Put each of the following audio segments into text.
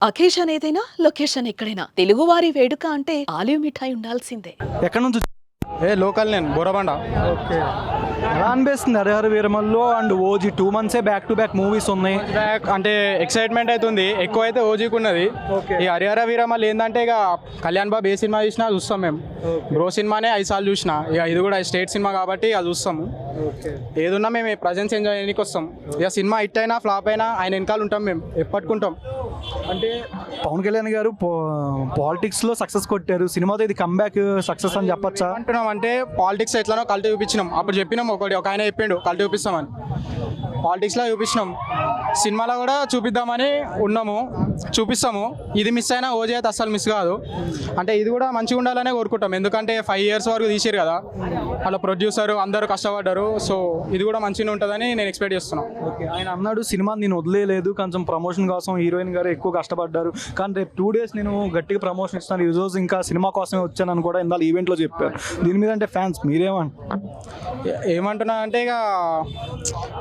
Occasion ఏదైనా location ఎక్కడైనా తెలుగువారి వేడుక అంటే ఆలివ్ మిఠాయి ఉండాల్సిందే. ఎక్కడి నుంచి లోకల్ నేను బోరబండ. ఓకే, ఎలా అనిపిస్తుంది హరిహర వీరమల్లో and OG 2 months back to back movies ఉన్నాయి? బ్యాక్ అంటే ఎక్సైట్మెంట్ అవుతుంది, ఎక్కువ అయితే ఓజీకి ఉన్నది. ఈ హరిహర వీరమల్లు ఏంటంటే ఇక కళ్యాణ్ బాబు ఏ సినిమా చూసినా చూస్తాం మేము. బ్రో సినిమానే 5 సార్లు చూసిన, ఇక ఇది కూడా స్టేట్ సినిమా కాబట్టి అది చూస్తాము. ఏదున్నా మేము ప్రజెన్స్ ఎంజాయ్ చేయడానికి వస్తాం. ఇక సినిమా హిట్ అయినా ఫ్లాప్ అయినా ఆయన వెనకాల ఉంటాం, మేము ఎప్పటికుంటాం. అంటే పవన్ కళ్యాణ్ గారు పాలిటిక్స్లో సక్సెస్ కొట్టారు, సినిమాతో ఇది కంబ్యాక్ సక్సెస్ అని చెప్పొచ్చా? అంటున్నాం అంటే పాలిటిక్స్ ఎట్లానో కల్టీ చూపించినాం. అప్పుడు చెప్పినాం, ఒక ఆయన చెప్పిండు కల్టీ చూపిస్తామని, పాలిటిక్స్లో చూపించినాం. సినిమాలో కూడా చూపిద్దామని ఉన్నాము, చూపిస్తాము. ఇది మిస్ అయినా ఓజీ అయితే అస్సలు మిస్ కాదు. అంటే ఇది కూడా మంచిగా ఉండాలనే కోరుకుంటాం, ఎందుకంటే 5 years వరకు తీసారు కదా, అలా ప్రొడ్యూసర్ అందరూ కష్టపడ్డారు. సో ఇది కూడా మంచిగా ఉంటుందని నేను ఎక్స్పెక్ట్ చేస్తున్నాను. ఓకే, ఆయన అన్నాడు సినిమా నేను వదిలేదు, కొంచెం ప్రమోషన్ కోసం హీరోయిన్ గారు ఎక్కువ కష్టపడ్డారు, కానీ రేపు 2 days నేను గట్టిగా ప్రమోషన్ ఇస్తాను, ఈ రోజు ఇంకా సినిమా కోసమే వచ్చానని కూడా ఇందాక ఈవెంట్లో చెప్పారు. దీని మీద అంటే ఫ్యాన్స్ ఏమంటున్నా అంటే ఇక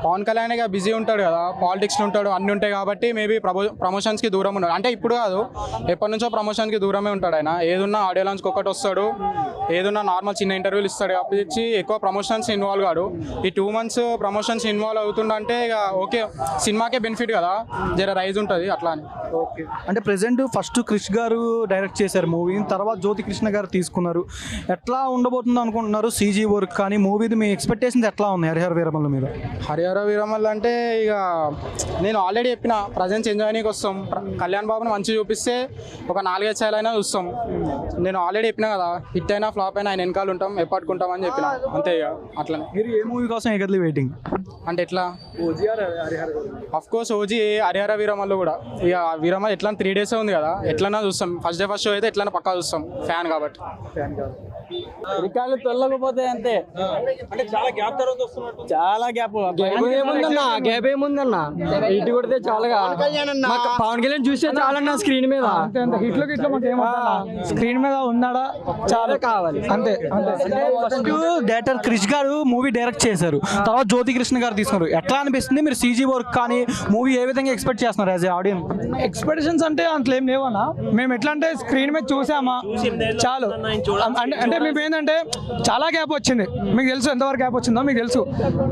పవన్ కళ్యాణ్ ఇక బిజీ ఉంటాడు కదా, పాలిటిక్స్లో ఉంటాడు, అన్నీ ఉంటాయి కాబట్టి మేబీ ప్రమోషన్స్కి దూరం ఉన్నాడు. అంటే ఇప్పుడు కాదు, ఎప్పటి నుంచో ప్రమోషన్కి దూరమే ఉంటాడు ఆయన. ఏదున్నా ఆడియో లాంచ్కి ఒకటి వస్తాడు, ఏదున్నా నార్మల్ చిన్న ఇంటర్వ్యూలు ఇస్తాడు కాబట్టి ఎక్కువ ప్రమోషన్స్ ఇన్వాల్వ్ కాడు. ఈ 2 months ప్రమోషన్స్ ఇన్వాల్వ్ అవుతుందంటే ఇక ఓకే, సినిమాకే బెనిఫిట్ కదా, జర రైజ్ ఉంటుంది అట్లా అని. ఓకే, అంటే ప్రెసెంట్ ఫస్ట్ క్రిష్ గారు డైరెక్ట్ చేశారు మూవీ, తర్వాత జ్యోతి కృష్ణ గారు తీసుకున్నారు. ఎట్లా ఉండబోతుందో అనుకుంటున్నారు? సీజీ వర్క్ కానీ మూవీది మీ ఎక్స్పెక్టేషన్స్ ఎట్లా ఉన్నాయి హరిహర వీరమల్ల మీద? హరిహర వీరమల్లు అంటే ఇక నేను ఆల్రెడీ చెప్పిన, ప్రజెన్స్ ఎంజాయ్ చేయడానికి వస్తాం. కళ్యాణ్ బాబుని మంచిగా చూపిస్తే ఒక 4-5 సార్లు అయినా చూస్తాం. నేను ఆల్రెడీ చెప్పిన కదా, హిట్ అయినా ఫ్లాప్ అయినా ఆయన వెనకాల ఉంటాం, ఎప్పటికుంటాం అని చెప్పిన, అంతే. ఇక అట్లనే. మీరు ఏ మూవీ కోసం ఎగర్లీ వెయిటింగ్? అంటే ఎట్లా? Of course OG, Harihara Veeramallu కూడా. ఇక వీరమల్లు ఎట్లా 3 days ఉంది కదా, ఎట్లన్నా చూస్తాం. ఫస్ట్ డే ఫస్ట్ షో అయితే ఎట్లన్నా పక్కా చూస్తాం, ఫ్యాన్ కాబట్టి. రికార్డులు తొలగపోతే అంతే. అంటే చాలా గ్యాప్ తర్వాత వస్తున్నట్టు. చాలా గ్యాప్ ఏముందన్నా, ఇటు కొడితే చాలా పవన్ కళ్యాణ్ చూస్తే చాలా స్క్రీన్ మీద స్క్రీన్ మీద ఉన్నాడా చాలా కావాలి అంతే. డైరెక్టర్ క్రిష్ గారు మూవీ డైరెక్ట్ చేశారు, తర్వాత జ్యోతి కృష్ణ గారు తీసుకున్నారు. ఎట్లా అనిపిస్తుంది? మీరు సీజీ వర్క్ కానీ మూవీ ఏ విధంగా ఎక్స్పెక్ట్ చేస్తున్నారు యాజ్ ఏ ఆడియన్స్? ఎక్స్పెక్టేషన్స్ అంటే అంతలో ఏం లేవన్నా. మేము ఎట్లా అంటే స్క్రీన్ మీద చూసామా చాలు. అంటే మేము ఏంటంటే చాలా గ్యాప్ వచ్చింది, మీకు తెలుసు ఎంతవరకు గ్యాప్ వచ్చిందో మీకు తెలుసు.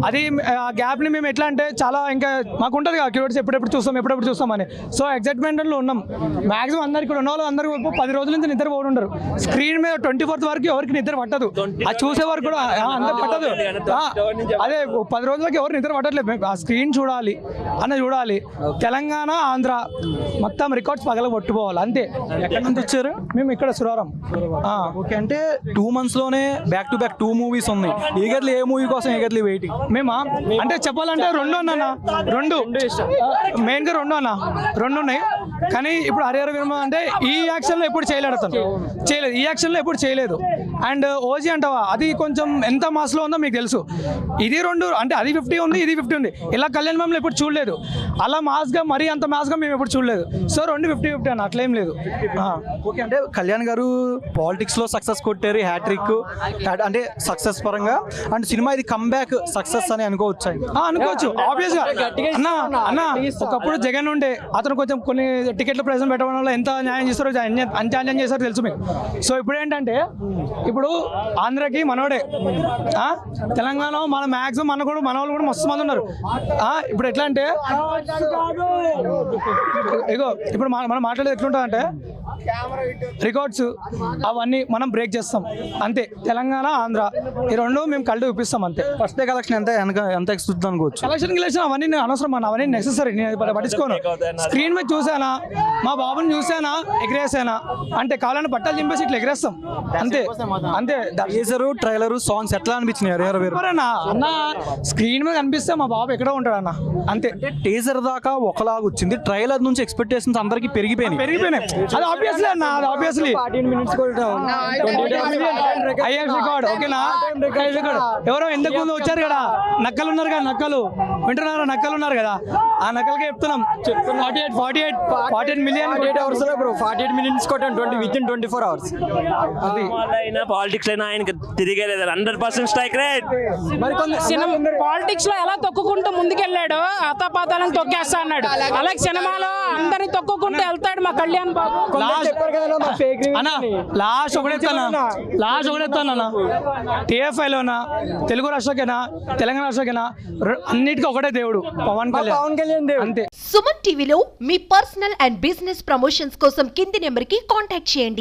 అది ఆ గ్యాప్ని మేము ఎట్లా అంటే చాలా ఇంకా మాకు ఉంటుంది కదా క్యూరియాసిటీ, ఎప్పుడెప్పుడు చూస్తామని. సో ఎక్సైట్మెంట్లో ఉన్నాం. మాక్సిమం అందరు ఇక్కడ ఉన్న వాళ్ళు అందరూ 10 రోజుల నుంచి నిద్ర పోతుంటారు. స్క్రీన్ మీద 24th వరకు ఎవరికి నిద్ర పట్టదు, అది చూసే వరకు కూడా అంత పట్టదు. అదే 10 రోజులకి ఎవరు నిద్ర పట్టట్లేదు. ఆ స్క్రీన్ చూడాలి చూడాలి. తెలంగాణ ఆంధ్ర మొత్తం రికార్డ్స్ పగల కొట్టుకోవాలి అంతే. ఎక్కడి నుంచి వచ్చారు? మేము ఇక్కడ సురారం. ఓకే, అంటే 2 months లోనే బ్యాక్ టు బ్యాక్ 2 movies ఉన్నాయి. ఈగర్లీ ఏ మూవీ కోసం ఈగర్లీ వెయిటింగ్? మేమా అంటే చెప్పాలంటే 2 అన్న 2 మెయిన్గా 2 అన్న 2 ఉన్నాయి. కానీ ఇప్పుడు హరిహర వీరమల్లు అంటే ఈ యాక్షన్లో ఎప్పుడు చేయలేదు, ఈ యాక్షన్లో ఎప్పుడు చేయలేదు. అండ్ ఓజీ అంటావా, అది కొంచెం ఎంత మాస్లో ఉందో మీకు తెలుసు. ఇది 2 అంటే అది 50 ఉంది, ఇది 50 ఉంది. ఇలా కళ్యాణ్ మామూలు ఎప్పుడు చూడలేదు, అలా మాస్గా మరీ అంత మాస్గా మేము ఎప్పుడు చూడలేదు. సో 2 50-50 అన్న, అట్లేం లేదు. ఓకే, అంటే కళ్యాణ్ గారు పాలిటిక్స్లో సక్సెస్ కొట్టారు, హ్యాట్రిక్ అంటే సక్సెస్ పరంగా. అండ్ సినిమా ఇది కంబ్యాక్ సక్సెస్ అని అనుకోవచ్చు. అనుకోవచ్చు ఆబ్వియస్గా. అన్న ఒకప్పుడు జగన్ ఉండే, అతను కొంచెం కొన్ని టికెట్ల ప్రైస్ పెట్టడం వల్ల ఎంత న్యాయం చేస్తారో అంత అన్యాయం చేస్తారో తెలుసు మీకు. సో ఇప్పుడు ఏంటంటే, ఇప్పుడు ఆంధ్రకి మనోడే, తెలంగాణ మన మ్యాక్సిమం మన వాళ్ళు కూడా మస్తు మంది ఉన్నారు. ఇప్పుడు ఎట్లా అంటే ఇగో ఇప్పుడు మనం మాట్లాడేది ఎట్లుంటుంది అంటే, రికార్డ్స్ అవన్నీ మనం బ్రేక్ చేస్తాం అంతే. తెలంగాణ ఆంధ్ర ఈ 2 మేము కలిసి చూపిస్తాం అంతే. ఫస్ట్ డే కలెక్షన్ ఎంత ఎక్స్పెక్ట్ అనుకోవచ్చు? కలెక్షన్ అవన్నీ నేను అనవసరం అన్న, అవన్నీ నెసెసరీ, నేను పట్టించుకోను. స్క్రీన్ మీద చూసానా, మా బాబుని చూసానా, ఎగిరేసానా అంటే కావాలని బట్టలు చింపేసి ఇట్లా ఎగిరేస్తాం అంతే. టీజరు, ట్రైలరు, సాంగ్స్ ఎట్లా అనిపించినాయి హరిహర వీరమల్లు? అన్న స్క్రీన్ మీద కనిపిస్తే మా బాబు ఎక్కడో ఉంటాడు అన్న అంతే. టీజర్ దాకా ఒకలాగా వచ్చింది, ట్రైలర్ నుంచి ఎక్స్పెక్టేషన్స్ అందరికి పెరిగిపోయినాయి. అది ఆబ్వియస్లీ అన్న, అది ఆబ్వియస్లీ 14 minutes ఐఎఫ్ రికార్డ్. ఓకేనా, ఎవరో ఎందుకు ముందు వచ్చారు కదా, నక్కలు ఉన్నారు కదా, నక్కలు వింటున్నారా నక్కలు ఉన్నారు కదా, ఆ నక్కలకి చెప్తున్నాం 48 మిలియన్ 48 hours లో బ్రో 48 minutes కొట్టాను విత్ ఇన్ 24 hours. అది అయినా పాలిటిక్స్ అయినా ఆయనకి తిరిగేలేదు 100% స్ట్రైక్ రేట్. మరి పాలిటిక్స్ లో ఎలా తొక్కుకుంటూ ముందుకెళ్ళాడు అతపాతాలను తొక్కేస్తా అన్నాడు, అలాగే సినిమాలో అందరిని తొక్కుకుంటూ వెళ్తాడు మా కళ్యాణ్ బాబు. అన్న లాస్ట్ ఒకటేస్తాను టీఎఫ్ఐలోనా తెలుగు రాష్ట్రకైనా తెలంగాణ రాష్ట్రకైనా అన్నిటికీ ఒకటే దేవుడు పవన్ కళ్యాణ్ అంతే. సుమన్ టీవీలో మీ పర్సనల్ అండ్ బిజినెస్ ప్రమోషన్స్ కోసం కింది నెంబర్కి కాంటాక్ట్ చేయండి.